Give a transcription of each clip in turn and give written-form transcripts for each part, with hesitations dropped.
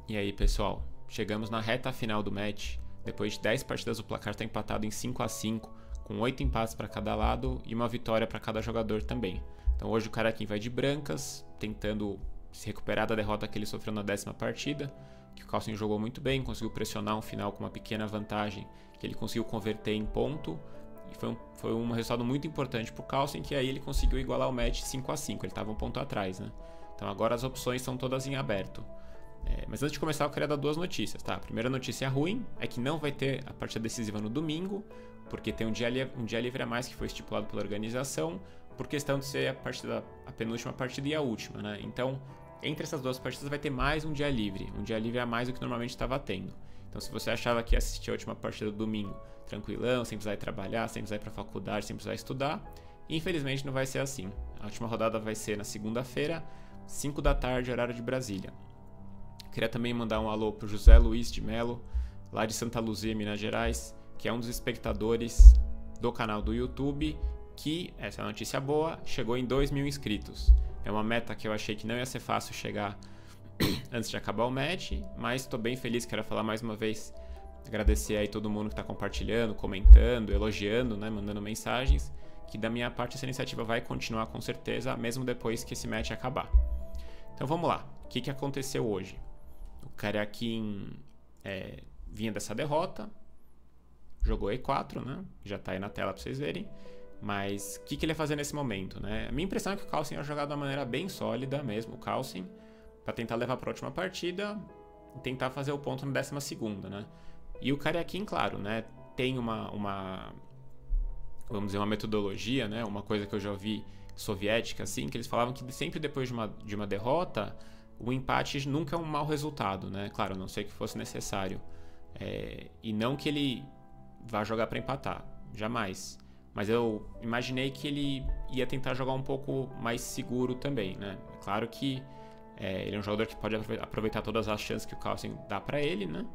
E aí, pessoal, chegamos na reta final do match. Depois de 10 partidas, o placar está empatado em 5-5, com 8 empates para cada lado e uma vitória para cada jogador também. Então hoje o Caraquinho vai de brancas, tentando se recuperar da derrota que ele sofreu na 10ª partida, que o Carlsen jogou muito bem, conseguiu pressionar um final com uma pequena vantagem, que ele conseguiu converter em ponto, e foi um resultado muito importante para o Carlsen, que aí ele conseguiu igualar o match 5-5, ele estava um ponto atrás, né? Então agora as opções são todas em aberto. Mas antes de começar eu queria dar 2 notícias, tá? A primeira notícia ruim é que não vai ter a partida decisiva no domingo, porque tem um dia livre a mais que foi estipulado pela organização, por questão de ser a penúltima partida e a última, né? Então, entre essas 2 partidas vai ter mais um dia livre a mais do que normalmente estava tendo. Então, se você achava que ia assistir a última partida do domingo tranquilão, sem precisar ir trabalhar, sem precisar ir para a faculdade, sem precisar estudar, infelizmente não vai ser assim. A última rodada vai ser na segunda-feira, 5 da tarde, horário de Brasília. Queria também mandar um alô pro José Luiz de Melo, lá de Santa Luzia, Minas Gerais, que é um dos espectadores do canal do YouTube, que, essa é uma notícia boa, chegou em 2.000 inscritos. É uma meta que eu achei que não ia ser fácil chegar antes de acabar o match, mas estou bem feliz, quero falar mais uma vez, agradecer aí todo mundo que está compartilhando, comentando, elogiando, né, mandando mensagens, que da minha parte essa iniciativa vai continuar com certeza, mesmo depois que esse match acabar. Então vamos lá, o que aconteceu hoje? O Caraquinho vinha dessa derrota, jogou E4, né? Já tá aí na tela pra vocês verem. Mas o que ele ia fazer nesse momento, né? A minha impressão é que o Carlsen ia jogar de uma maneira bem sólida mesmo, o Carlsen, pra tentar levar pra última partida e tentar fazer o ponto na 12ª, né? E o Caraquinho, claro, né? Tem vamos dizer, uma metodologia, né? Uma coisa que eu já ouvi soviética, assim, que eles falavam que sempre depois de uma derrota, o empate nunca é um mau resultado, né? Claro, a não sei que fosse necessário. E não que ele vá jogar para empatar, jamais. Mas eu imaginei que ele ia tentar jogar um pouco mais seguro também, né? É claro que ele é um jogador que pode aproveitar todas as chances que o Carlsen dá para ele, né?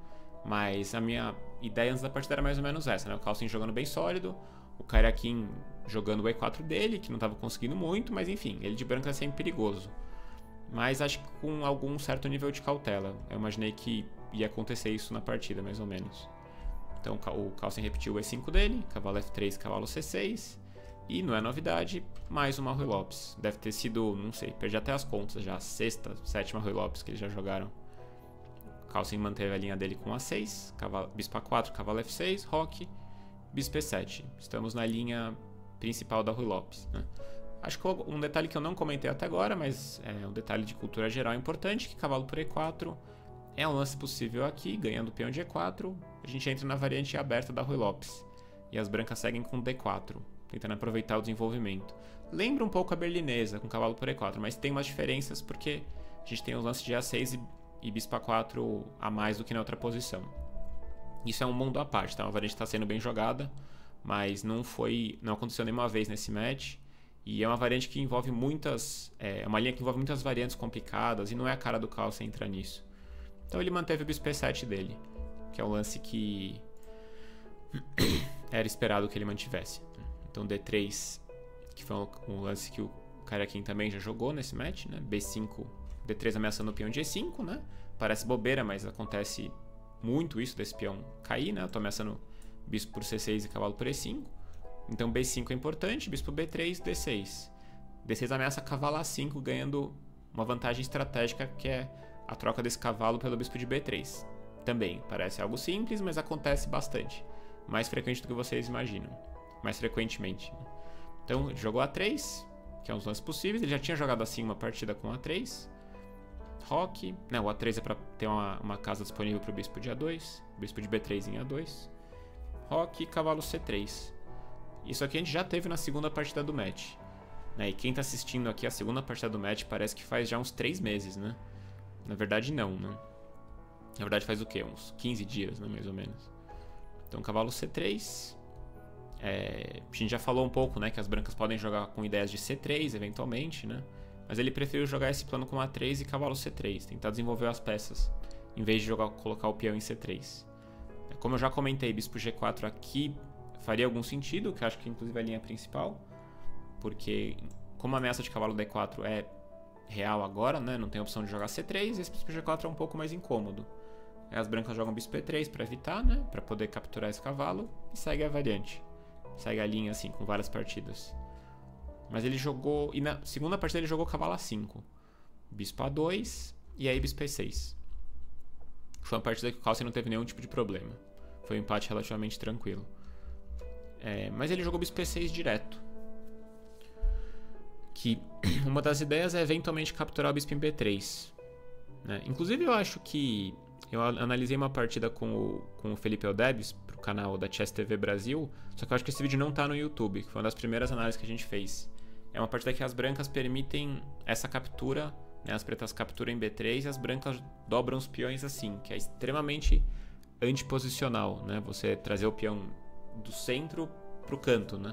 Mas a minha ideia antes da partida era mais ou menos essa, né? O Carlsen jogando bem sólido, o Caraquinho jogando o E4 dele, que não estava conseguindo muito, mas enfim, ele de branco é sempre perigoso. Mas acho que com algum certo nível de cautela. Eu imaginei que ia acontecer isso na partida, mais ou menos. Então o Carlsen repetiu o E5 dele, cavalo F3, cavalo C6. E não é novidade, mais uma Ruy Lopes. Deve ter sido, não sei, perdi até as contas já, a 6ª, 7ª Ruy Lopes que eles já jogaram. O Carlsen manteve a linha dele com A6, bispo A4, cavalo F6, roque, bispo E7. Estamos na linha principal da Ruy Lopes, né? Acho que um detalhe que eu não comentei até agora, mas é um detalhe de cultura geral importante, que cavalo por E4 é um lance possível aqui, ganhando o peão de E4, a gente entra na variante aberta da Ruy Lopes. E as brancas seguem com D4, tentando aproveitar o desenvolvimento. Lembra um pouco a berlinesa, com cavalo por E4, mas tem umas diferenças porque a gente tem os lances de A6 e bispo A4 a mais do que na outra posição. Isso é um mundo à parte, tá? Uma variante está sendo bem jogada, mas não aconteceu nenhuma vez nesse match. E é uma variante que envolve uma linha que envolve muitas variantes complicadas e não é a cara do Carlsen entrar nisso. Então ele manteve o bispo E7 dele, que é um lance que era esperado que ele mantivesse. Então D3, que foi um lance que o Caraquinho também já jogou nesse match, né? B5, D3 ameaçando o peão de E5, né? Parece bobeira, mas acontece muito isso desse peão cair, né? Eu tô ameaçando bispo por C6 e cavalo por E5. Então B5 é importante, bispo B3, D6. D6 ameaça cavalo A5, ganhando uma vantagem estratégica que é a troca desse cavalo pelo bispo de B3. Também parece algo simples, mas acontece bastante. Mais frequente do que vocês imaginam. Mais frequentemente. Então ele jogou A3, que é um dos lances possíveis. Ele já tinha jogado assim uma partida com A3. Roque. Não, o A3 é para ter uma casa disponível para o bispo de A2. Bispo de B3 em A2. Roque e cavalo C3. Isso aqui a gente já teve na segunda partida do match, né? E quem tá assistindo aqui a segunda partida do match parece que faz já uns 3 meses, né? Na verdade não, né? Na verdade faz o quê? Uns 15 dias, né? Mais ou menos. Então cavalo C3. A gente já falou um pouco, né? Que as brancas podem jogar com ideias de C3 eventualmente, né? Mas ele preferiu jogar esse plano com A3 e cavalo C3. Tentar desenvolver as peças, em vez de colocar o peão em C3. Como eu já comentei, bispo G4 aqui faria algum sentido, que eu acho que inclusive é a linha principal, porque como a ameaça de cavalo D4 é real agora, né? Não tem a opção de jogar C3, esse bispo G4 é um pouco mais incômodo. Aí as brancas jogam bispo E3 para evitar, né? Para poder capturar esse cavalo e segue a variante. Segue a linha assim, com várias partidas. Mas ele jogou... E na segunda partida ele jogou cavalo A5. Bispo A2 e aí bispo E6. Foi uma partida que o Carlsen não teve nenhum tipo de problema. Foi um empate relativamente tranquilo. Mas ele jogou bispo E6 direto. Que uma das ideias é eventualmente capturar o bispo em B3. Né? Inclusive eu acho que... Eu analisei uma partida com o Felipe Eldebs pro canal da Chess TV Brasil, só que eu acho que esse vídeo não tá no YouTube, que foi uma das primeiras análises que a gente fez. É uma partida que as brancas permitem essa captura, né? As pretas capturam em B3 e as brancas dobram os peões assim, que é extremamente antiposicional, né? Você trazer o peão do centro pro canto, né?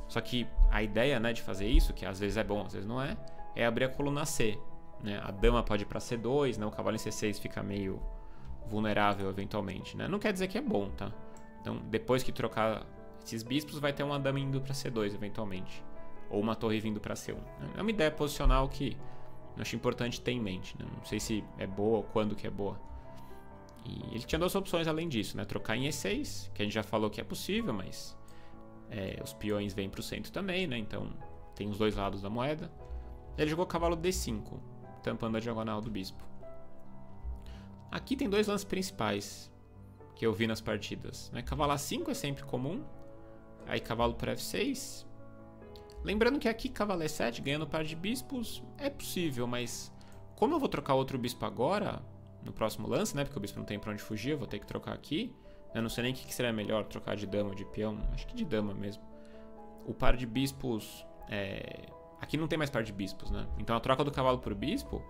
Só que a ideia, né, de fazer isso, que às vezes é bom, às vezes não é abrir a coluna C, né? A dama pode ir para C2, né? O cavalo em C6 fica meio vulnerável eventualmente, né? Não quer dizer que é bom, tá? Então, depois que trocar esses bispos, vai ter uma dama indo para C2 eventualmente, ou uma torre vindo para C1. Né? É uma ideia posicional que eu acho importante ter em mente, né? Não sei se é boa ou quando que é boa. E ele tinha duas opções além disso, né? Trocar em E6, que a gente já falou que é possível, mas os peões vêm para o centro também, né? Então tem os dois lados da moeda. Ele jogou cavalo D5, tampando a diagonal do bispo. Aqui tem dois lances principais que eu vi nas partidas, né? Cavalo A5 é sempre comum, aí cavalo para F6. Lembrando que aqui cavalo E7 ganhando par de bispos é possível, mas como eu vou trocar outro bispo agora, no próximo lance, né? Porque o bispo não tem para onde fugir, eu vou ter que trocar aqui. Eu não sei nem o que seria melhor, trocar de dama ou de peão, acho que de dama mesmo. O par de bispos, aqui não tem mais par de bispos, né? Então a troca do cavalo por bispo,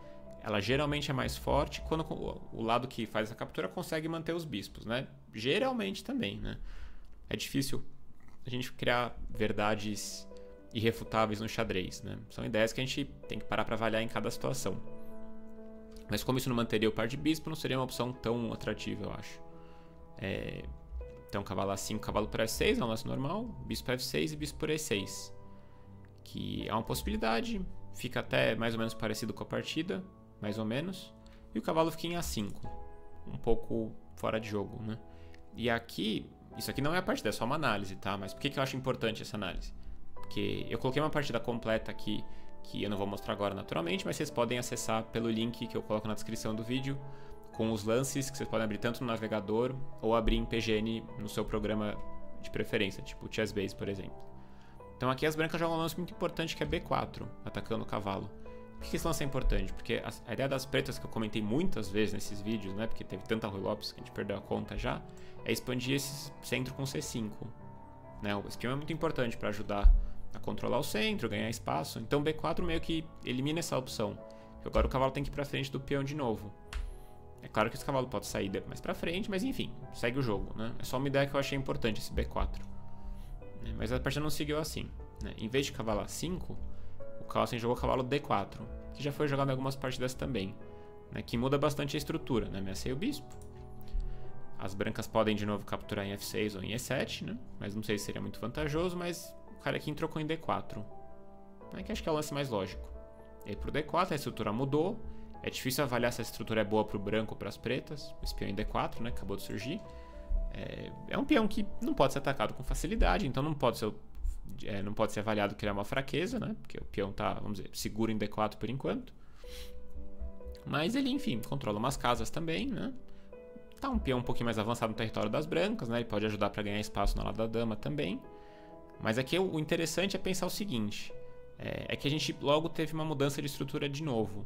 ela geralmente é mais forte quando o lado que faz a captura consegue manter os bispos, né? Geralmente também, né? É difícil a gente criar verdades irrefutáveis no xadrez, né? São ideias que a gente tem que parar para avaliar em cada situação. Mas como isso não manteria o par de bispo, não seria uma opção tão atrativa, eu acho. Então cavalo A5, cavalo por F6 é um lance normal, bispo F6 e bispo por E6. Que é uma possibilidade, fica até mais ou menos parecido com a partida, mais ou menos. E o cavalo fica em A5, um pouco fora de jogo, né? E aqui, isso aqui não é a partida, é só uma análise, tá? Mas por que eu acho importante essa análise? Porque eu coloquei uma partida completa aqui, que eu não vou mostrar agora naturalmente, mas vocês podem acessar pelo link que eu coloco na descrição do vídeo, com os lances que vocês podem abrir tanto no navegador ou abrir em PGN no seu programa de preferência, tipo o Chessbase, por exemplo. Então aqui as brancas jogam um lance muito importante que é B4, atacando o cavalo. Por que esse lance é importante? Porque a ideia das pretas que eu comentei muitas vezes nesses vídeos, né, porque teve tanta Rui Lopes que a gente perdeu a conta já, é expandir esse centro com C5. Né? O espião é muito importante para ajudar a controlar o centro, ganhar espaço. Então B4 meio que elimina essa opção. Agora o cavalo tem que ir para frente do peão de novo. É claro que esse cavalo pode sair mais para frente, mas enfim, segue o jogo. Né? É só uma ideia que eu achei importante, esse B4. Mas a partida não seguiu assim. Né? Em vez de cavalo A5, o Carlsen jogou cavalo D4, que já foi jogado em algumas partidas também, né? Que muda bastante a estrutura, né? Ameacei o bispo. As brancas podem de novo capturar em F6 ou em E7, né? Mas não sei se seria muito vantajoso, mas o cara aqui trocou em D4, né? Que acho que é o lance mais lógico. E aí pro D4 a estrutura mudou, é difícil avaliar se a estrutura é boa pro branco ou pras pretas. O espião em D4, né? Acabou de surgir. É um peão que não pode ser atacado com facilidade, então não pode ser avaliado que ele é uma fraqueza, né? Porque o peão tá, vamos dizer, seguro em D4 por enquanto. Mas ele, enfim, controla umas casas também, né? Tá um peão um pouquinho mais avançado no território das brancas, né? Ele pode ajudar para ganhar espaço na lado da dama também. Mas aqui o interessante é pensar o seguinte: é que a gente logo teve uma mudança de estrutura de novo.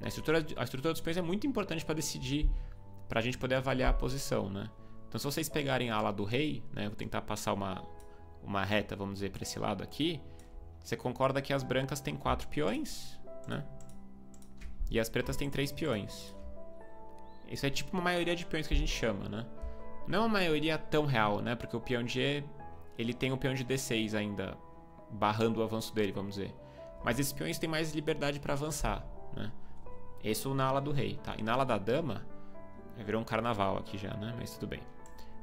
A estrutura dos peões é muito importante para decidir, para a gente poder avaliar a posição, né? Então se vocês pegarem a ala do rei, né? Vou tentar passar uma reta, vamos dizer, para esse lado aqui. Você concorda que as brancas têm 4 peões, né? E as pretas têm 3 peões. Isso é tipo uma maioria de peões que a gente chama, né? Não é uma maioria tão real, né? Porque o peão de E, ele tem o peão de D6 ainda, barrando o avanço dele, vamos dizer. Mas esses peões têm mais liberdade para avançar, né? Isso na ala do rei, tá? E na ala da dama, virou um carnaval aqui já, né? Mas tudo bem.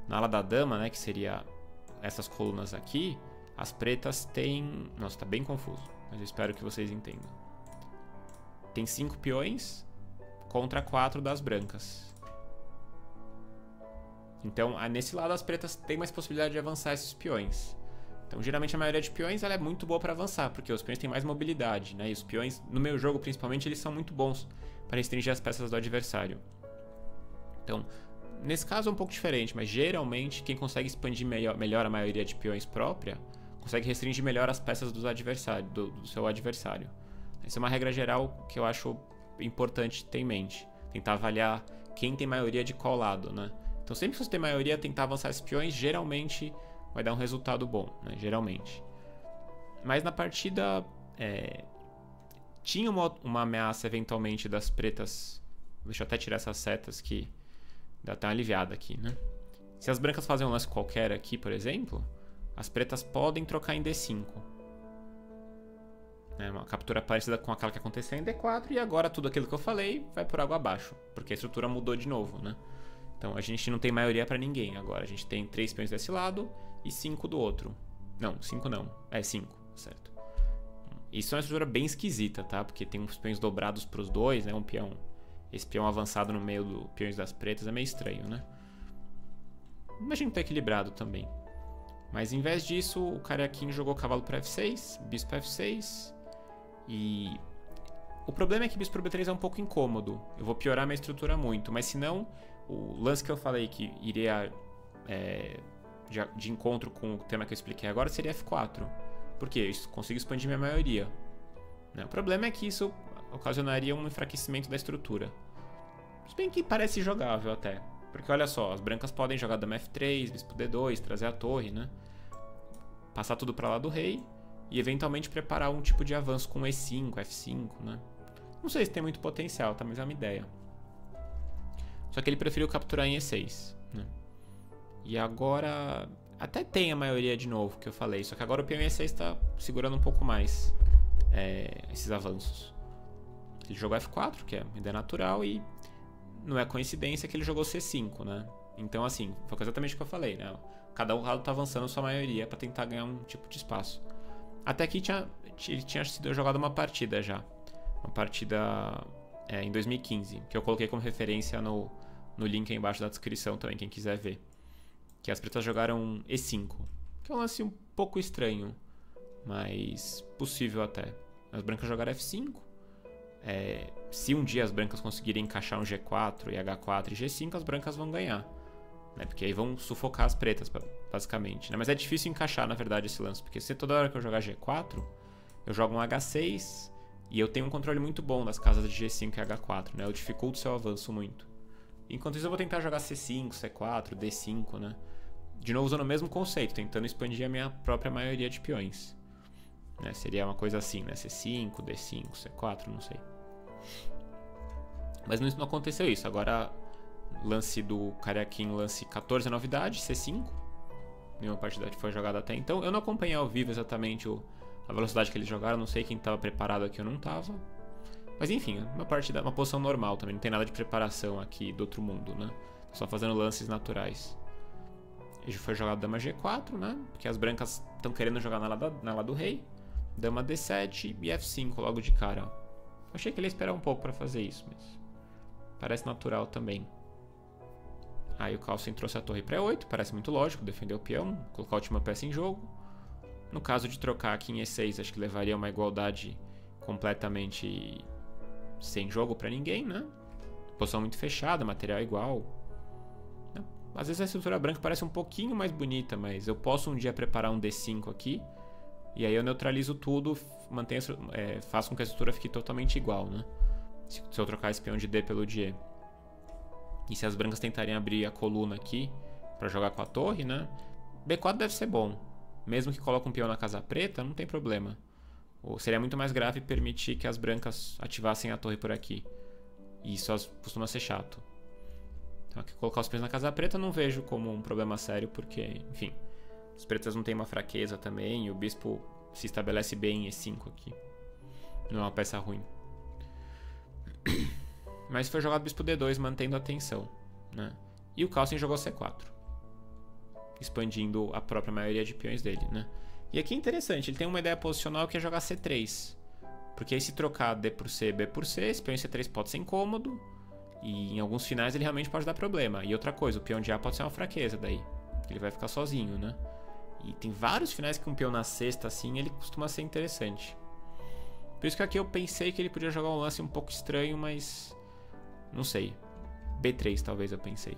Na ala da dama, né? Que seria essas colunas aqui, as pretas têm... Nossa, tá bem confuso, mas eu espero que vocês entendam. tem 5 peões contra 4 das brancas. Então, nesse lado, as pretas têm mais possibilidade de avançar esses peões. Então, geralmente, a maioria de peões ela é muito boa para avançar, porque os peões têm mais mobilidade, né? E os peões, no meu jogo, principalmente, eles são muito bons para restringir as peças do adversário. Então, nesse caso é um pouco diferente, mas geralmente, quem consegue expandir melhor a maioria de peões própria, consegue restringir melhor as peças do seu adversário. Essa é uma regra geral que eu acho importante ter em mente. Tentar avaliar quem tem maioria de qual lado, né? Então, sempre que você tem maioria, tentar avançar esses peões, geralmente vai dar um resultado bom, né? Geralmente. Mas na partida, tinha uma ameaça eventualmente das pretas. Deixa eu até tirar essas setas que dá até uma aliviada aqui, né? Se as brancas fazem um lance qualquer aqui, por exemplo, as pretas podem trocar em D5. Uma captura parecida com aquela que aconteceu em D4, e agora tudo aquilo que eu falei vai por água abaixo, porque a estrutura mudou de novo, né? Então a gente não tem maioria pra ninguém agora. A gente tem 3 peões desse lado e 5 do outro. Não, 5 não. 5, certo. Isso é uma estrutura bem esquisita, tá? Porque tem uns peões dobrados pros dois, né? Um peão... Esse peão avançado no meio dos peões das pretas é meio estranho, né? Imagina que tá equilibrado também. Mas em vez disso, o Karjakin jogou cavalo para F6, bispo para F6. E o problema é que bispo para B3 é um pouco incômodo. Eu vou piorar minha estrutura muito. Mas se não, o lance que eu falei que iria de encontro com o tema que eu expliquei agora seria F4. Porque eu consigo expandir minha maioria. O problema é que isso ocasionaria um enfraquecimento da estrutura. Se bem que parece jogável até. Porque olha só, as brancas podem jogar dama F3, bispo D2, trazer a torre, né? Passar tudo para lá do rei e eventualmente preparar um tipo de avanço com E5, F5, né? Não sei se tem muito potencial, tá? Mas é uma ideia. Só que ele preferiu capturar em E6, né? E agora até tem a maioria de novo que eu falei, só que agora o peão em E6 está segurando um pouco mais esses avanços. Ele jogou F4, que é uma ideia natural, e não é coincidência que ele jogou C5, né? Então, assim, foi exatamente o que eu falei, né? Cada um lado tá avançando sua maioria para tentar ganhar um tipo de espaço. Até aqui ele tinha sido jogado uma partida já. Uma partida em 2015, que eu coloquei como referência no link aí embaixo da descrição também, quem quiser ver. Que as pretas jogaram E5, que é um lance um pouco estranho, mas possível até. As brancas jogaram F5. Se um dia as brancas conseguirem encaixar um G4 e H4 e G5, as brancas vão ganhar, né? Porque aí vão sufocar as pretas, basicamente, né? Mas é difícil encaixar, na verdade, esse lance, porque se toda hora que eu jogar G4, eu jogo um H6 e eu tenho um controle muito bom das casas de G5 e H4, né? Eu dificulto o seu avanço muito. Enquanto isso eu vou tentar jogar C5, C4, D5, né? De novo usando o mesmo conceito, tentando expandir a minha própria maioria de peões, né? Seria uma coisa assim, né? C5, D5, C4, não sei. Mas não aconteceu isso. Agora, lance do Karjakin, lance 14 é novidade, C5. Nenhuma partida que foi jogada até então. Eu não acompanhei ao vivo exatamente a velocidade que eles jogaram. Não sei quem estava preparado aqui ou não estava. Mas enfim, uma posição normal também. Não tem nada de preparação aqui do outro mundo, né? Só fazendo lances naturais. Ele foi jogado dama G4, né? Porque as brancas estão querendo jogar na lá do rei. Dama D7 e F5 logo de cara. Eu achei que ele ia esperar um pouco para fazer isso, mas parece natural também. Aí o Carlsen trouxe a torre para E8, parece muito lógico, defender o peão, colocar a última peça em jogo. No caso de trocar aqui em E6, acho que levaria uma igualdade completamente sem jogo para ninguém, né? Posição muito fechada, material igual. Às vezes a estrutura branca parece um pouquinho mais bonita, mas eu posso um dia preparar um D5 aqui, e aí eu neutralizo tudo, faço com que a estrutura fique totalmente igual, né? Se eu trocar esse peão de D pelo de E. E se as brancas tentarem abrir a coluna aqui para jogar com a torre, né? B4 deve ser bom. Mesmo que coloque um peão na casa preta, não tem problema. Ou seria muito mais grave permitir que as brancas ativassem a torre por aqui. E isso costuma ser chato. Então aqui colocar os peões na casa preta eu não vejo como um problema sério, porque, enfim, as pretas não têm uma fraqueza também, e o bispo se estabelece bem em E5 aqui. Não é uma peça ruim. Mas foi jogado bispo D2 mantendo a tensão, né? E o Carlsen jogou C4, expandindo a própria maioria de peões dele, né? E aqui é interessante, ele tem uma ideia posicional que é jogar C3, Porque aí se trocar D por C, B por C, esse peão em C3 pode ser incômodo. E em alguns finais ele realmente pode dar problema. E outra coisa, o peão de A pode ser uma fraqueza daí. Ele vai ficar sozinho, né? E tem vários finais que um peão na sexta, assim, ele costuma ser interessante. Por isso que aqui eu pensei que ele podia jogar um lance um pouco estranho, mas... não sei. B3 talvez eu pensei.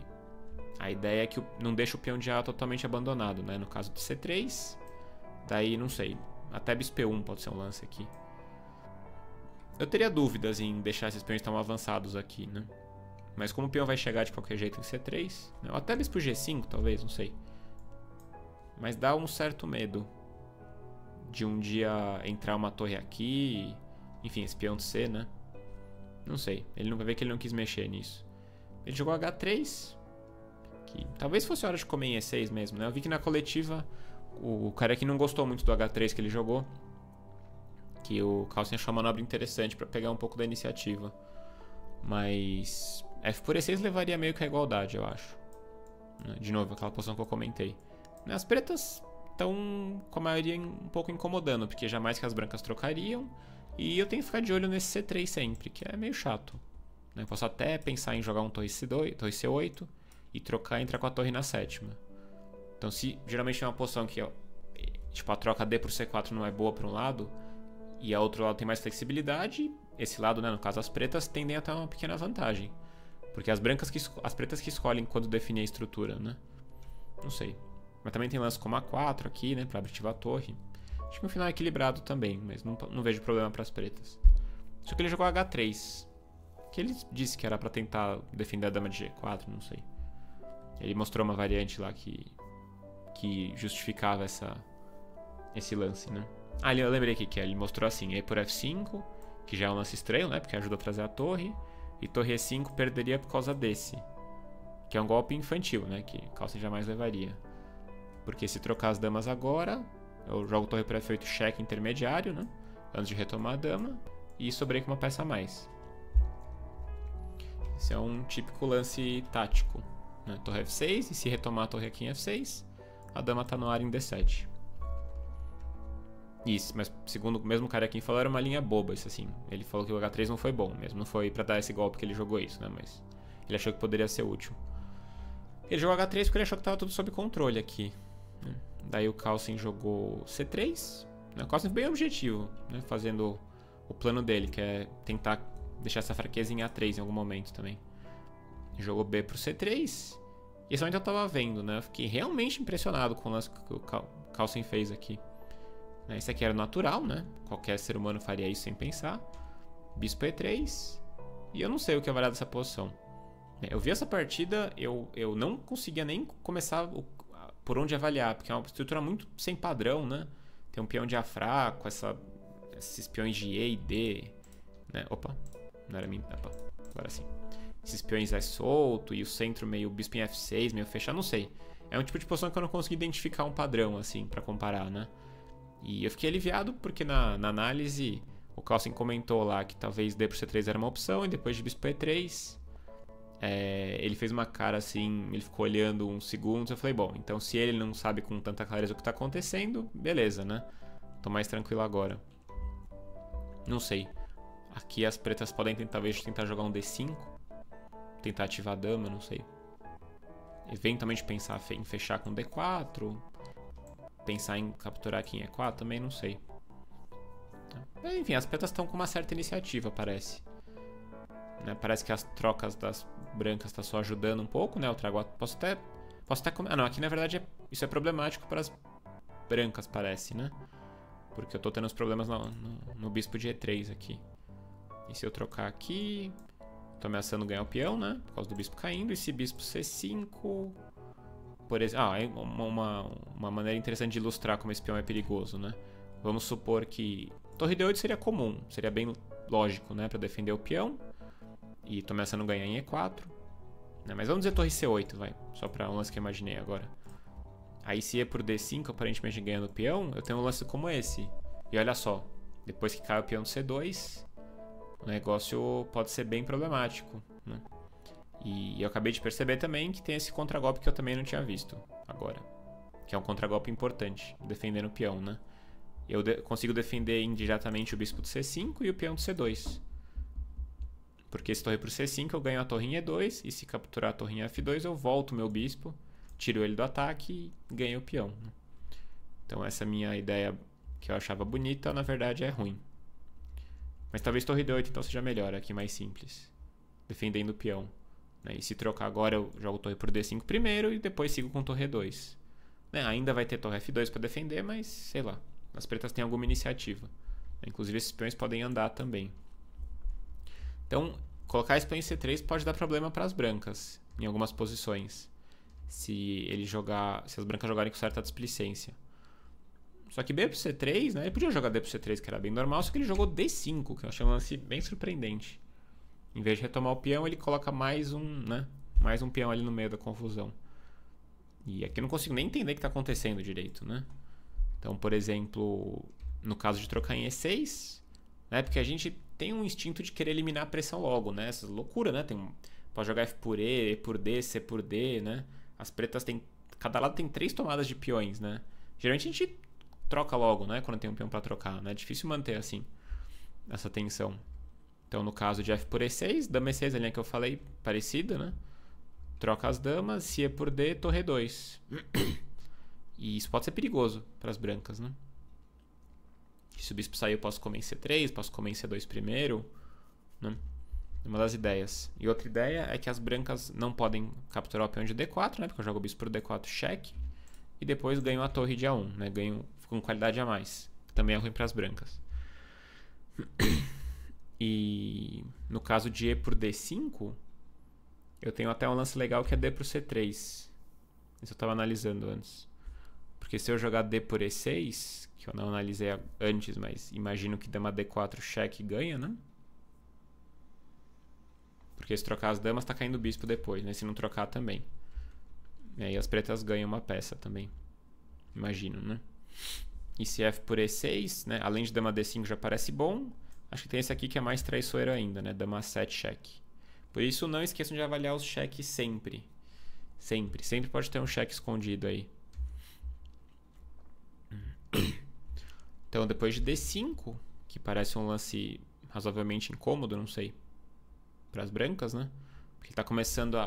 A ideia é que não deixa o peão de A totalmente abandonado, né? No caso do C3, daí não sei. Até bispo E1 pode ser um lance aqui. Eu teria dúvidas em deixar esses peões tão avançados aqui, né? Mas como o peão vai chegar de qualquer jeito em C3, né? Ou até bispo G5, talvez, não sei. Mas dá um certo medo de um dia entrar uma torre aqui, enfim, esse peão de C, né? Não sei, ele não vai ver que ele não quis mexer nisso. Ele jogou H3, que talvez fosse hora de comer em E6 mesmo, né? Eu vi que na coletiva o cara aqui não gostou muito do H3 que ele jogou, que o Carlsen achou uma manobra interessante para pegar um pouco da iniciativa. Mas F por E6 levaria meio que a igualdade, eu acho. De novo, aquela posição que eu comentei. As pretas estão com a maioria um pouco incomodando, porque jamais que as brancas trocariam. E eu tenho que ficar de olho nesse C3 sempre, que é meio chato. Eu posso até pensar em jogar um torre C2, torre C8 e trocar e entrar com a torre na sétima. Então se geralmente é uma posição que tipo, a troca D por C4 não é boa para um lado e a outro lado tem mais flexibilidade, esse lado, né, no caso as pretas, tendem a ter uma pequena vantagem. Porque as pretas que escolhem quando definem a estrutura, né? Não sei. Mas também tem lance como A4 aqui, né, para ativar a torre. Acho que no final é equilibrado também, mas não vejo problema para as pretas. Só que ele jogou H3, que ele disse que era para tentar defender a dama de G4, não sei. Ele mostrou uma variante lá que justificava esse lance, né? Ah, eu lembrei aqui que ele mostrou assim, E por F5, que já é um lance estranho, né, porque ajuda a trazer a torre, e torre E5 perderia por causa desse, que é um golpe infantil, né, que Carlsen jamais levaria. Porque se trocar as damas agora, eu jogo torre por F8 cheque intermediário, né? Antes de retomar a dama. E sobrei com uma peça a mais. Esse é um típico lance tático, né? Torre F6, e se retomar a torre aqui em F6, a dama tá no ar em D7. Isso, mas segundo o mesmo cara aqui falou, era uma linha boba, isso assim. Ele falou que o H3 não foi bom mesmo, não foi pra dar esse golpe que ele jogou isso, né? Mas ele achou que poderia ser útil. Ele jogou H3 porque ele achou que tava tudo sob controle aqui. Daí o Carlsen jogou C3, né? O Carlsen foi bem objetivo, né? Fazendo o plano dele, que é tentar deixar essa fraqueza em A3 em algum momento também. Jogou B pro C3, e esse momento eu tava vendo, né? Eu fiquei realmente impressionado com o lance que o Carlsen fez aqui. Esse aqui era natural, né? Qualquer ser humano faria isso sem pensar. Bispo E3, e eu não sei o que é variar dessa posição. Eu vi essa partida, eu não conseguia nem começar por onde avaliar, porque é uma estrutura muito sem padrão, né? Tem um peão de A fraco, esses peões de E e D, né? Opa, não era minha. Opa, agora sim. Esses peões solto e o centro meio bispo em F6, meio fechado, não sei. É um tipo de posição que eu não consegui identificar um padrão, assim, pra comparar, né? E eu fiquei aliviado porque na análise o Carlsen comentou lá que talvez D por C3 era uma opção, e depois de bispo E3... ele fez uma cara assim, ele ficou olhando uns segundos, eu falei, bom, então se ele não sabe com tanta clareza o que está acontecendo, beleza, né? Tô mais tranquilo agora. Não sei. Aqui as pretas podem talvez tentar jogar um D5, tentar ativar a dama, não sei. Eventualmente pensar em fechar com D4, pensar em capturar aqui em E4, também não sei. Enfim, as pretas estão com uma certa iniciativa, parece. Parece que as trocas das brancas estão só ajudando um pouco, né? Eu trago posso até ah, não, aqui na verdade isso é problemático para as brancas, parece, né? Porque eu tô tendo os problemas no bispo de E3 aqui. E se eu trocar aqui, tô ameaçando ganhar o peão, né? Por causa do bispo caindo. E se bispo C5, por exemplo, é uma maneira interessante de ilustrar como esse peão é perigoso, né? Vamos supor que torre D8 seria comum, seria bem lógico, né, para defender o peão. E tô ameaçando ganhar em E4, né? Mas vamos dizer torre C8, vai. Só pra um lance que eu imaginei agora. Aí se E por D5, aparentemente ganhando o peão, eu tenho um lance como esse. E olha só, depois que cai o peão no C2, o negócio pode ser bem problemático, né? E eu acabei de perceber também que tem esse contragolpe que eu também não tinha visto agora. Que é um contragolpe importante, defendendo o peão, né? eu consigo defender indiretamente o bispo do C5 e o peão do C2. Porque se torre por C5 eu ganho a torre em E2, e se capturar a torre em F2 eu volto o meu bispo, tiro ele do ataque e ganho o peão. Então essa minha ideia que eu achava bonita, na verdade é ruim. Mas talvez torre D8 então seja melhor, aqui mais simples. Defendendo o peão. E se trocar agora eu jogo torre por D5 primeiro e depois sigo com torre E2. Ainda vai ter torre F2 para defender, mas sei lá. As pretas têm alguma iniciativa. Inclusive esses peões podem andar também. Então, colocar esse peão em C3 pode dar problema para as brancas, em algumas posições. Se as brancas jogarem com certa displicência. Só que B pro C3, ele podia jogar D pro C3, que era bem normal, só que ele jogou D5, que eu achei um lance bem surpreendente. Em vez de retomar o peão, ele coloca mais um peão ali no meio da confusão. E aqui eu não consigo nem entender o que está acontecendo direito, Então, por exemplo, no caso de trocar em E6, porque a gente tem um instinto de querer eliminar a pressão logo, Essa loucura, pode jogar F por E por D, C por D, As pretas têm... Cada lado tem 3 tomadas de peões, Geralmente a gente troca logo, quando tem um peão para trocar, É difícil manter assim, essa tensão. Então, no caso de F por E6, dama E6, a linha que eu falei, parecida, Troca as damas, se E por D, torre E2. E isso pode ser perigoso para as brancas, Se o bispo sair, eu posso comer em C3, posso comer em C2 primeiro, É uma das ideias. E outra ideia é que as brancas não podem capturar o peão de D4, Porque eu jogo o bispo por D4, cheque. E depois ganho a torre de A1, Ganho com qualidade a mais. Também é ruim para as brancas. E no caso de E por D5, eu tenho até um lance legal que é D por C3. Isso eu estava analisando antes. Porque se eu jogar D por E6, que eu não analisei antes, mas imagino que dama D4 cheque ganha, Porque se trocar as damas, tá caindo o bispo depois, Se não trocar também. E aí as pretas ganham uma peça também. Imagino, E se F por E6, além de dama D5 já parece bom, acho que tem esse aqui que é mais traiçoeiro ainda, dama A7 cheque. Por isso não esqueçam de avaliar os cheques sempre. Sempre pode ter um cheque escondido aí. Então depois de D5, que parece um lance razoavelmente incômodo, não sei, para as brancas, Porque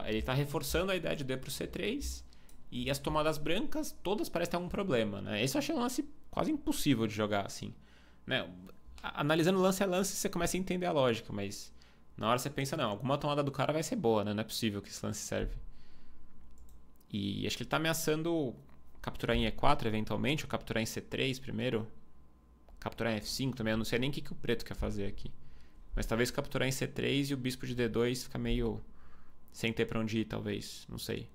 ele tá reforçando a ideia de D pro C3 e as tomadas brancas todas parecem ter algum problema, Esse eu achei um lance quase impossível de jogar assim, Analisando lance a lance você começa a entender a lógica, mas na hora você pensa, não, alguma tomada do cara vai ser boa, Não é possível que esse lance serve. E acho que ele tá ameaçando capturar em E4 eventualmente, ou capturar em C3 primeiro. Capturar em F5 também, eu não sei nem o que o preto quer fazer aqui. Mas talvez capturar em C3 e o bispo de D2 fica meio sem ter pra onde ir, talvez, não sei.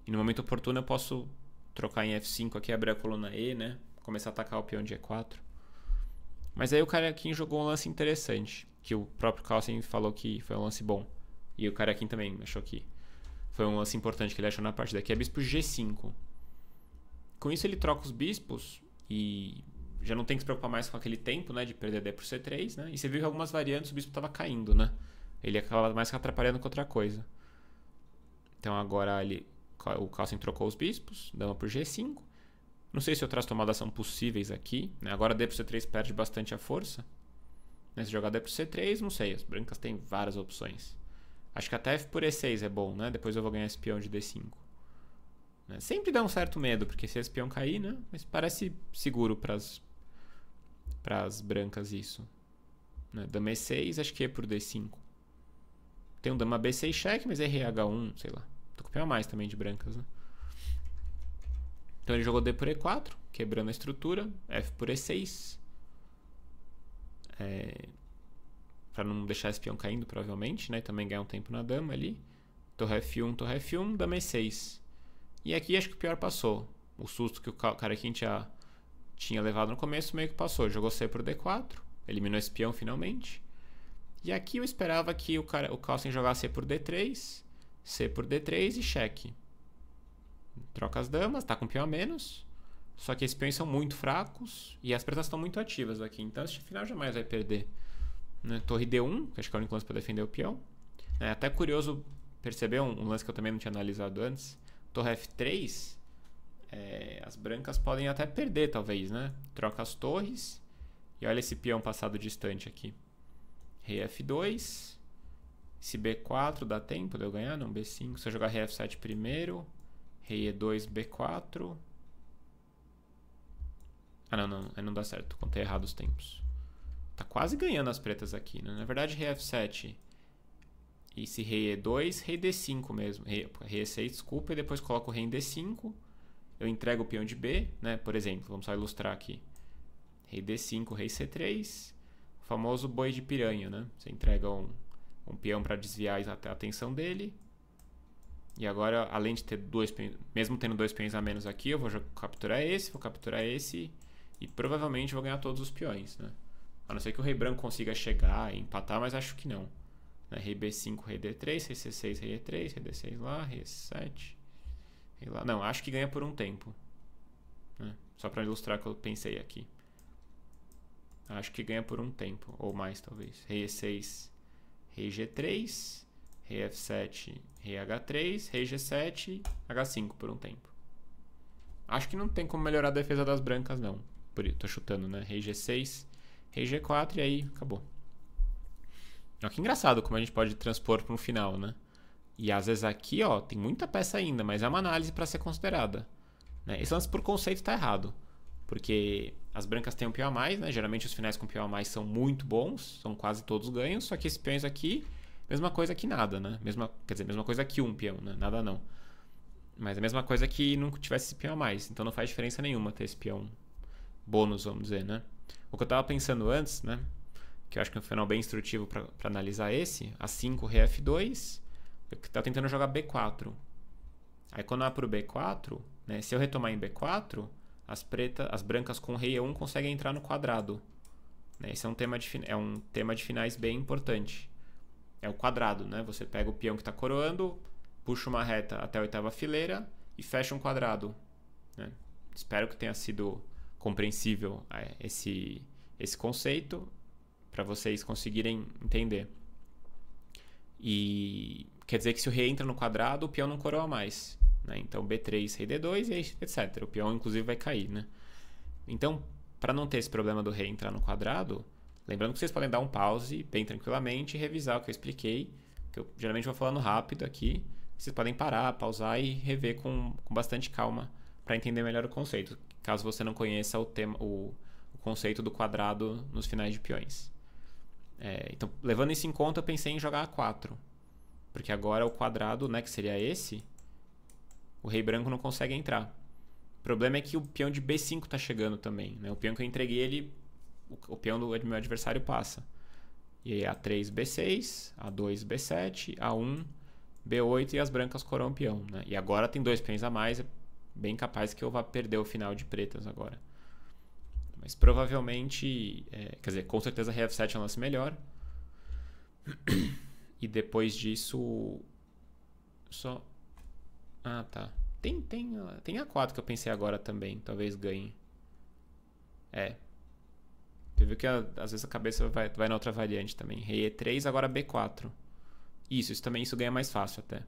E no momento oportuno eu posso trocar em F5 aqui, abrir a coluna E, Começar a atacar o peão de E4. Mas aí o Karjakin jogou um lance interessante, que o próprio Carlsen falou que foi um lance bom. E o Karjakin também achou que foi um lance importante que ele achou na partida, que é bispo G5. Com isso ele troca os bispos e já não tem que se preocupar mais com aquele tempo, de perder D por C3, E você viu que algumas variantes o bispo estava caindo, Ele acaba mais que atrapalhando que outra coisa. Então agora o Carlsen trocou os bispos, dama por G5. Não sei se outras tomadas são possíveis aqui, Agora D por C3 perde bastante a força. Se jogar D por C3, não sei, as brancas têm várias opções. Acho que até F por E6 é bom, Depois eu vou ganhar esse peão de D5. Sempre dá um certo medo, porque se esse peão cair, Mas parece seguro para as brancas isso. Dama E6, acho que E por D5. Tem um dama B6 cheque, mas é RH1, sei lá. Tô com o peão a mais também de brancas, Então ele jogou D por E4, quebrando a estrutura. F por E6. Para não deixar esse peão caindo, provavelmente, Também ganhar um tempo na dama ali. Torre F1, dama E6. E aqui acho que o pior passou. O susto que o Karjakin tinha levado no começo meio que passou. Jogou C por D4, eliminou esse peão finalmente. E aqui eu esperava que o Carlsen jogasse C por D3, C por D3 e cheque. Troca as damas, tá com peão a menos. Só que esses peões são muito fracos e as pretas estão muito ativas aqui. Então esse final jamais vai perder. Torre D1, que acho que é o único lance para defender o peão. É até curioso perceber um lance que eu também não tinha analisado antes. Torre F3 as brancas podem até perder, talvez, né? Troca as torres. E olha esse peão passado distante aqui. Rei F2. Esse B4 dá tempo de eu ganhar? Não, B5. Se eu jogar Rei F7 primeiro. Rei E2, B4. Ah, não dá certo. Contei errado os tempos. Tá quase ganhando as pretas aqui, né? Na verdade, Rei F7. E esse Rei E2, Rei D5 mesmo. Rei E6, desculpa. E depois coloco o Rei em D5. Eu entrego o peão de B, né? Por exemplo, vamos só ilustrar aqui. Rei D5, Rei C3. O famoso boi de piranha, né? Você entrega um peão para desviar a atenção dele. E agora, além de ter dois peões, mesmo tendo dois peões a menos aqui, eu vou capturar esse. E provavelmente vou ganhar todos os peões, né? A não ser que o rei branco consiga chegar e empatar, mas acho que não. Né? Rei B5, Rei D3, Rei C6, Rei E3, Rei D6 lá, Rei E7. Rei lá. Não, acho que ganha por um tempo. Né? Só para ilustrar o que eu pensei aqui. Acho que ganha por um tempo, ou mais talvez. Rei E6, Rei G3, Rei F7, Rei H3, Rei G7, H5 por um tempo. Acho que não tem como melhorar a defesa das brancas, não. Tô chutando, né? Rei G6, Rei G4 e aí acabou. Olha que engraçado como a gente pode transpor para um final, né? E às vezes aqui, ó, tem muita peça ainda, mas é uma análise para ser considerada. Né? Esse lance por conceito tá errado. Porque as brancas têm um peão a mais, né? Geralmente os finais com peão a mais são muito bons, são quase todos ganhos, só que esses peões aqui, mesma coisa que nada, né? Quer dizer, mesma coisa que um peão, né? Nada não. Mas a mesma coisa que não tivesse esse peão a mais. Então não faz diferença nenhuma ter esse peão bônus, vamos dizer, né? O que eu tava pensando antes, né? Que eu acho que é um final bem instrutivo para analisar esse. A5, Rei F2. Eu tava tentando jogar B4. Aí quando eu abro B4, né? Se eu retomar em B4, as brancas com Rei E1 conseguem entrar no quadrado. Né? Esse é um tema de finais bem importante. É o quadrado, né? Você pega o peão que está coroando, puxa uma reta até a oitava fileira e fecha um quadrado. Né? Espero que tenha sido compreensível esse conceito para vocês conseguirem entender. E quer dizer que se o rei entra no quadrado, o peão não coroa mais. Né? Então B3, Rei D2 e etc. O peão inclusive vai cair. Né? Então, para não ter esse problema do rei entrar no quadrado, lembrando que vocês podem dar um pause bem tranquilamente e revisar o que eu expliquei, que eu geralmente vou falando rápido aqui. Vocês podem parar, pausar e rever com bastante calma para entender melhor o conceito, caso você não conheça o conceito do quadrado nos finais de peões. Então, levando isso em conta, eu pensei em jogar A4, porque agora o quadrado, né, que seria esse, o rei branco não consegue entrar. O problema é que o peão de B5 está chegando também. Né? O peão que eu entreguei, o peão do meu adversário passa. E aí A3, B6, A2, B7, A1, B8 e as brancas coroam o peão. Né? E agora tem dois peões a mais, é bem capaz que eu vá perder o final de pretas agora. Mas provavelmente, quer dizer, com certeza Rei F7 é um lance melhor. E depois disso, só... Ah, tá. Tem A4 que eu pensei agora também, talvez ganhe. Você viu que às vezes a cabeça vai na outra variante também. Rei E3, agora B4. Isso ganha mais fácil até.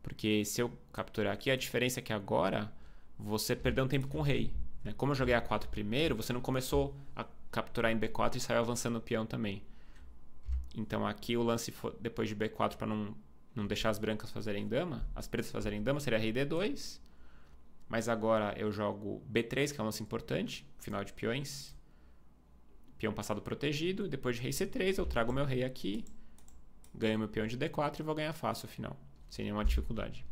Porque se eu capturar aqui, a diferença é que agora você perdeu um tempo com o rei. Né? Como eu joguei A4 primeiro, você não começou a capturar em B4 e saiu avançando o peão também. Então aqui o lance depois de B4 para não deixar as brancas fazerem dama, as pretas fazerem dama, seria Rei D2. Mas agora eu jogo B3, que é um lance importante, final de peões. Peão passado protegido. Depois de Rei C3, eu trago meu rei aqui, ganho meu peão de D4 e vou ganhar fácil o final, sem nenhuma dificuldade.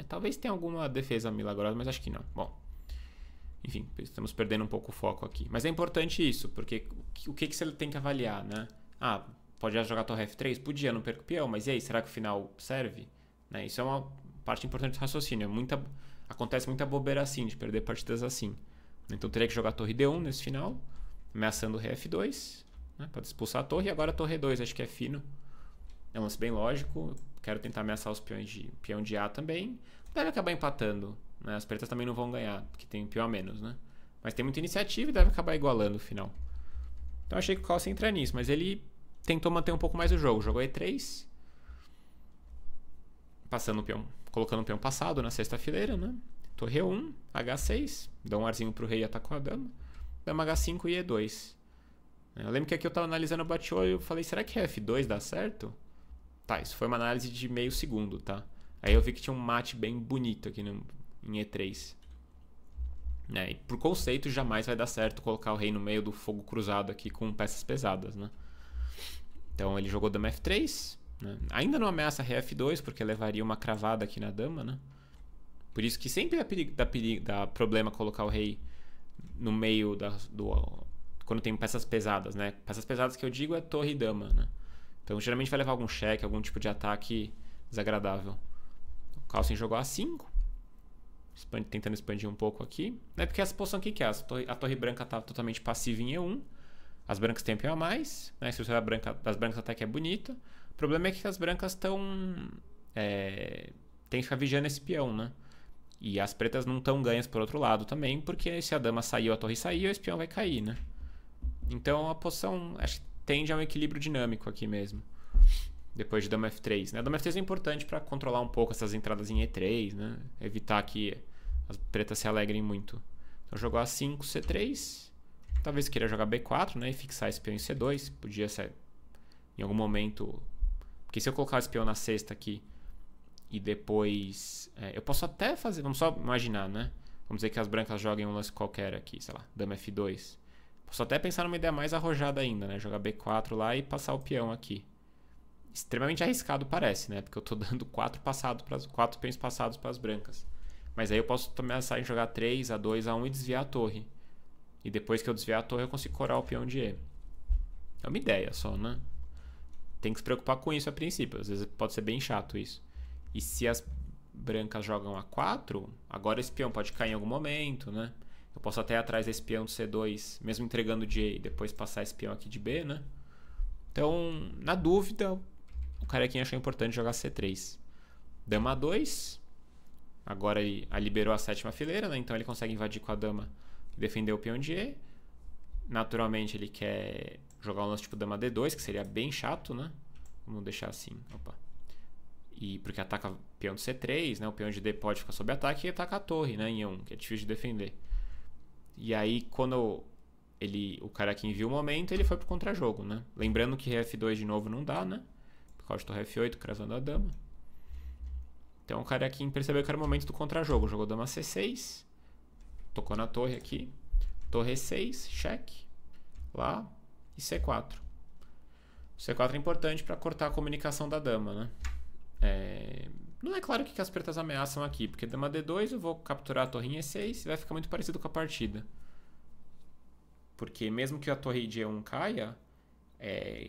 Talvez tenha alguma defesa milagrosa, mas acho que não. Bom, enfim, estamos perdendo um pouco o foco aqui. Mas é importante isso, porque o que você tem que avaliar, né? Pode jogar torre F3? Podia, não perco o peão, mas e aí, será que o final serve? Né? Isso é uma parte importante do raciocínio. Acontece muita bobeira assim, de perder partidas assim. Então teria que jogar torre D1 nesse final, ameaçando o rei F2, né? Pode expulsar a torre, e agora a torre E2, acho que é fino. É um lance bem lógico. Quero tentar ameaçar os peão de A também. Deve acabar empatando. Né? As pretas também não vão ganhar, porque tem um peão a menos. Né? Mas tem muita iniciativa e deve acabar igualando o final. Então achei que o Carlsen entra nisso, mas ele tentou manter um pouco mais o jogo. Jogou E3. passando o peão, colocando o peão passado na sexta fileira, né? Torre E1, H6, dá um arzinho pro rei e atacou a dama. Dama H5 e E2. Eu lembro que aqui eu tava analisando o bate-olho e eu falei, será que F2 dá certo? Tá, isso foi uma análise de meio segundo, tá? Aí eu vi que tinha um mate bem bonito aqui em E3. Né? E por conceito jamais vai dar certo colocar o rei no meio do fogo cruzado aqui com peças pesadas, né? Então ele jogou dama F3, né? Ainda não ameaça rei F2 porque levaria uma cravada aqui na dama, né? Por isso que sempre dá problema colocar o rei no meio quando tem peças pesadas, né? Peças pesadas que eu digo é torre e dama, né? Então geralmente vai levar algum cheque, algum tipo de ataque desagradável. O Carlsen jogou A5. Tentando expandir um pouco aqui. Né? Porque essa posição aqui que é? A torre branca está totalmente passiva em E1. As brancas têm peão a mais. Né? A estrutura das brancas até que é bonita. O problema é que as brancas estão... tem que ficar vigiando esse peão, né? E as pretas não estão ganhas por outro lado também, porque se a dama saiu, a torre saiu, esse peão vai cair, né? Então a posição acho que tende a um equilíbrio dinâmico aqui mesmo. Depois de dama F3, né? A dama F3 é importante para controlar um pouco essas entradas em E3, né? Evitar que as pretas se alegrem muito. Então jogou A5, C3. Talvez queira jogar B4, né? E fixar esse peão em C2. Podia ser em algum momento... Porque se eu colocar esse peão na sexta aqui e depois... eu posso até fazer... Vamos só imaginar, né? Vamos dizer que as brancas joguem um lance qualquer aqui, sei lá, dama F2. Posso até pensar numa ideia mais arrojada ainda, né? Jogar B4 lá e passar o peão aqui. Extremamente arriscado parece, né? Porque eu tô dando 4 peões passados para as brancas. Mas aí eu posso começar a jogar 3, A2, A1 e desviar a torre. E depois que eu desviar a torre eu consigo corar o peão de E. É uma ideia só, né? Tem que se preocupar com isso a princípio. Às vezes pode ser bem chato isso. E se as brancas jogam A4, agora esse peão pode cair em algum momento, né? Eu posso até ir atrás desse peão de C2, mesmo entregando de E, e depois passar esse peão aqui de B, né? Então, na dúvida, o carequinha achou importante jogar C3. Dama A2. Agora ele liberou a sétima fileira, né? Então ele consegue invadir com a dama e defender o peão de E. Naturalmente ele quer jogar um lance tipo dama D2, que seria bem chato, né? Vamos deixar assim. Opa. E porque ataca o peão de C3, né? O peão de D pode ficar sob ataque e ataca a torre, né? Em E1, que é difícil de defender. E aí, quando o carequinha viu o momento, ele foi pro contra-jogo, né? Lembrando que F2 de novo não dá, né? Por causa de torre F8, cravando a dama. Então o carequinha percebeu que era o momento do contra-jogo. Jogou dama C6. Tocou na torre aqui. Torre E6, cheque. Lá. E C4. O C4 é importante para cortar a comunicação da dama, né? Não é claro o que as pretas ameaçam aqui, porque dama D2 eu vou capturar a torre em E6 e vai ficar muito parecido com a partida. Porque mesmo que a torre de E1 caia,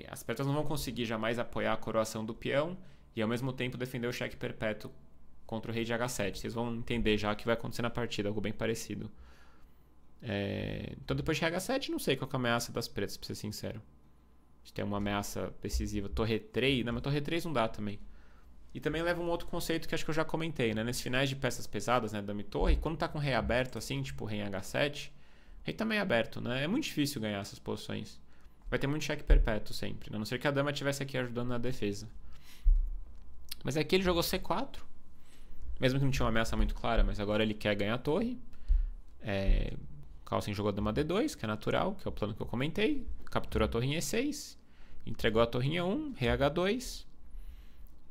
as pretas não vão conseguir jamais apoiar a coroação do peão e ao mesmo tempo defender o cheque perpétuo contra o rei de H7. Vocês vão entender já o que vai acontecer na partida, algo bem parecido. Então depois de H7 não sei qual é a ameaça das pretas, pra ser sincero. A gente tem uma ameaça decisiva. Torre 3, não, mas torre 3 não dá também. E também leva um outro conceito que acho que eu já comentei, né? Nesses finais de peças pesadas, né? Dama e torre, quando tá com o rei aberto assim, tipo rei em H7, rei também é aberto, né? É muito difícil ganhar essas posições. Vai ter muito cheque perpétuo sempre, né? A não ser que a dama estivesse aqui ajudando na defesa. Mas aqui ele jogou C4. Mesmo que não tinha uma ameaça muito clara, mas agora ele quer ganhar a torre. Carlsen jogou dama D2, que é natural, que é o plano que eu comentei. Capturou a torre em E6. Entregou a torre em E1, rei H2.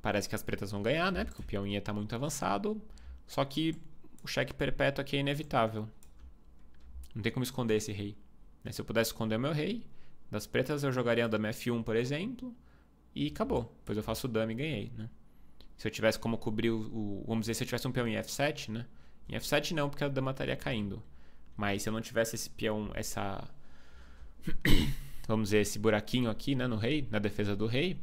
Parece que as pretas vão ganhar, né? Porque o peão em E está muito avançado. Só que o cheque perpétuo aqui é inevitável. Não tem como esconder esse rei. Se eu pudesse esconder o meu rei, das pretas eu jogaria a dama F1, por exemplo, e acabou. Depois eu faço o dama e ganhei, né? Se eu tivesse como cobrir vamos dizer, se eu tivesse um peão em F7, né? Em F7 não, porque a dama estaria caindo. Mas se eu não tivesse esse peão, vamos dizer, esse buraquinho aqui, né, no rei, na defesa do rei,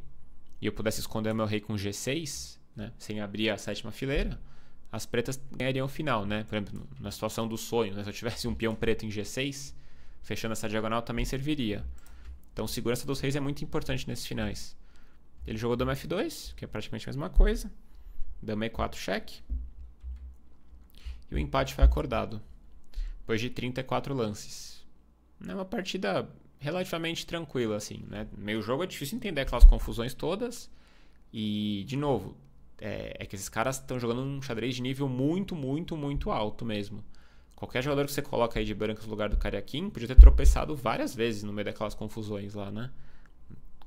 e eu pudesse esconder meu rei com G6, né, sem abrir a sétima fileira, as pretas ganhariam o final, né? Por exemplo, na situação do sonho, né, se eu tivesse um peão preto em G6, fechando essa diagonal também serviria. Então, segurança dos reis é muito importante nesses finais. Ele jogou dama F2, que é praticamente a mesma coisa. Dama E4, cheque. E o empate foi acordado. Depois de 34 lances. É uma partida relativamente tranquila, assim, né? Meio jogo é difícil entender aquelas confusões todas. E, de novo, é que esses caras estão jogando um xadrez de nível muito, muito, muito alto mesmo. Qualquer jogador que você coloca aí de brancas no lugar do Cariaquim podia ter tropeçado várias vezes no meio daquelas confusões lá, né?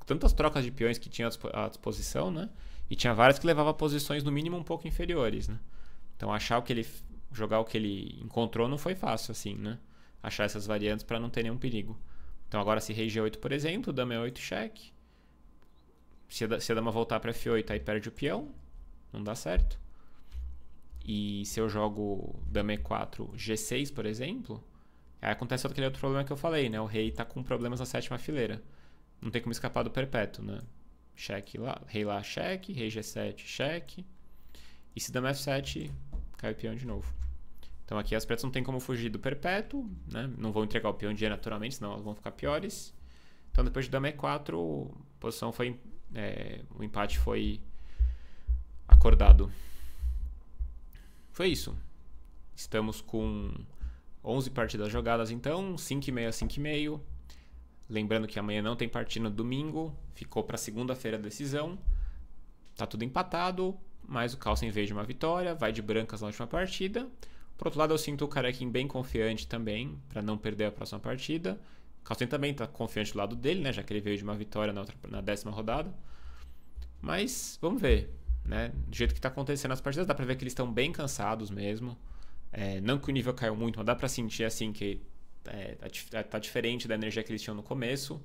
Tantas trocas de peões que tinha à disposição, né? E tinha várias que levavam a posições no mínimo um pouco inferiores, né? Então jogar o que ele encontrou não foi fácil assim, né? Achar essas variantes para não ter nenhum perigo. Então agora se rei G8, por exemplo, dama E8 cheque. Se a dama voltar para F8, aí perde o peão. Não dá certo. E se eu jogo dama E4, G6, por exemplo, aí acontece aquele outro problema que eu falei, né? O rei tá com problemas na sétima fileira. Não tem como escapar do perpétuo, né? Cheque lá, rei lá, cheque, rei G7, cheque. E se dama F7, cai o peão de novo. Então aqui as pretas não tem como fugir do perpétuo, né? Não vão entregar o peão de E naturalmente, senão elas vão ficar piores. Então depois de dama E4, a posição foi... o empate foi acordado. Foi isso. Estamos com 11 partidas jogadas então, 5,5 a 5,5. Lembrando que amanhã não tem partida no domingo, ficou para segunda-feira a decisão. Tá tudo empatado, mas o Carlsen veio de uma vitória, vai de brancas na última partida. Por outro lado, eu sinto o Cariaquim bem confiante também, para não perder a próxima partida. O Carlsen também tá confiante do lado dele, né, já que ele veio de uma vitória na 10ª rodada. Mas vamos ver, né? Do jeito que tá acontecendo as partidas, dá para ver que eles estão bem cansados mesmo. Não que o nível caiu muito, mas dá para sentir assim que tá diferente da energia que eles tinham no começo.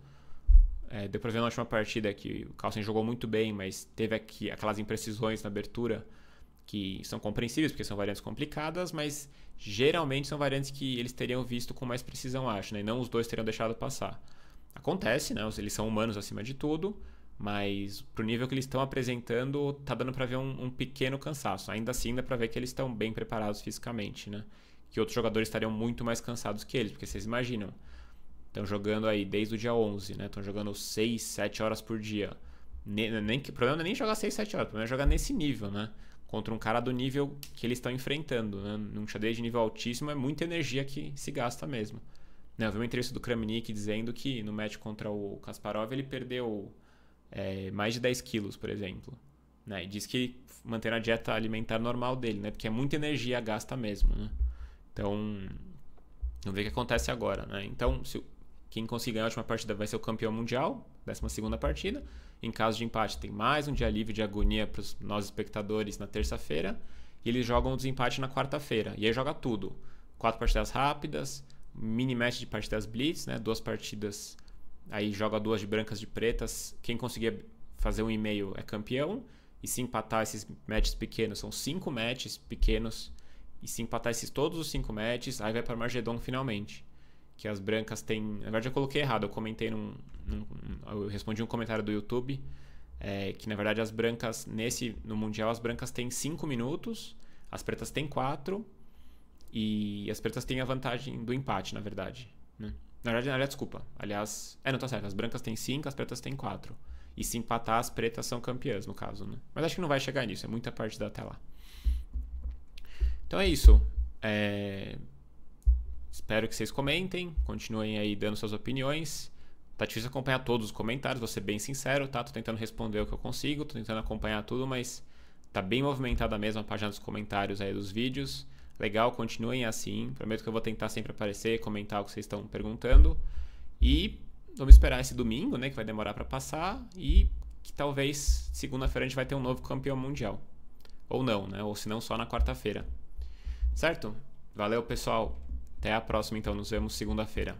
Deu pra ver na última partida que o Carlsen jogou muito bem, mas teve aqui aquelas imprecisões na abertura que são compreensíveis, porque são variantes complicadas, mas geralmente são variantes que eles teriam visto com mais precisão, acho, né? E não os dois teriam deixado passar. Acontece, né? Eles são humanos acima de tudo, mas pro nível que eles estão apresentando, tá dando pra ver um pequeno cansaço. Ainda assim, dá pra ver que eles estão bem preparados fisicamente, né? Que outros jogadores estariam muito mais cansados que eles, porque vocês imaginam, estão jogando aí desde o dia 11, né? Estão jogando 6, 7 horas por dia. O problema não é nem jogar 6, 7 horas, o problema é jogar nesse nível, né? Contra um cara do nível que eles estão enfrentando, né? Num xadrez de nível altíssimo é muita energia que se gasta mesmo. Né? Eu vi uma entrevista do Kramnik dizendo que no match contra o Kasparov ele perdeu mais de 10 quilos, por exemplo. Né? E diz que mantém a dieta alimentar normal dele, né? Porque é muita energia gasta mesmo, né? Então, vamos ver o que acontece agora, né? Então, quem conseguir ganhar a última partida vai ser o campeão mundial, 12ª partida. Em caso de empate, tem mais um dia livre de agonia para os nós espectadores na terça-feira. E eles jogam o desempate na quarta-feira. E aí joga tudo. 4 partidas rápidas, mini match de partidas blitz, né? 2 partidas, aí joga 2 de brancas de pretas. Quem conseguir fazer 1,5 é campeão. E se empatar esses matches pequenos, são 5 matches pequenos. E se empatar todos os 5 matches, aí vai para Margedon finalmente. Que as brancas têm... Na verdade eu coloquei errado, eu comentei eu respondi um comentário do YouTube, que na verdade as brancas, no Mundial as brancas têm 5 minutos, as pretas têm 4, e as pretas têm a vantagem do empate, na verdade. Né? Na verdade, desculpa. Aliás, não tá certo, as brancas têm 5, as pretas têm 4. E se empatar, as pretas são campeãs, no caso. Né? Mas acho que não vai chegar nisso, é muita partida até lá. Então é isso. Espero que vocês comentem, continuem aí dando suas opiniões. Tá difícil acompanhar todos os comentários, vou ser bem sincero, tá? Tô tentando responder o que eu consigo, tô tentando acompanhar tudo, mas tá bem movimentada mesmo a página dos comentários aí dos vídeos. Legal, continuem assim. Prometo que eu vou tentar sempre aparecer, comentar o que vocês estão perguntando. E vamos esperar esse domingo, né? Que vai demorar para passar. E que talvez segunda-feira a gente vai ter um novo campeão mundial. Ou não, né? Ou se não, só na quarta-feira. Certo? Valeu, pessoal. Até a próxima, então. Nos vemos segunda-feira.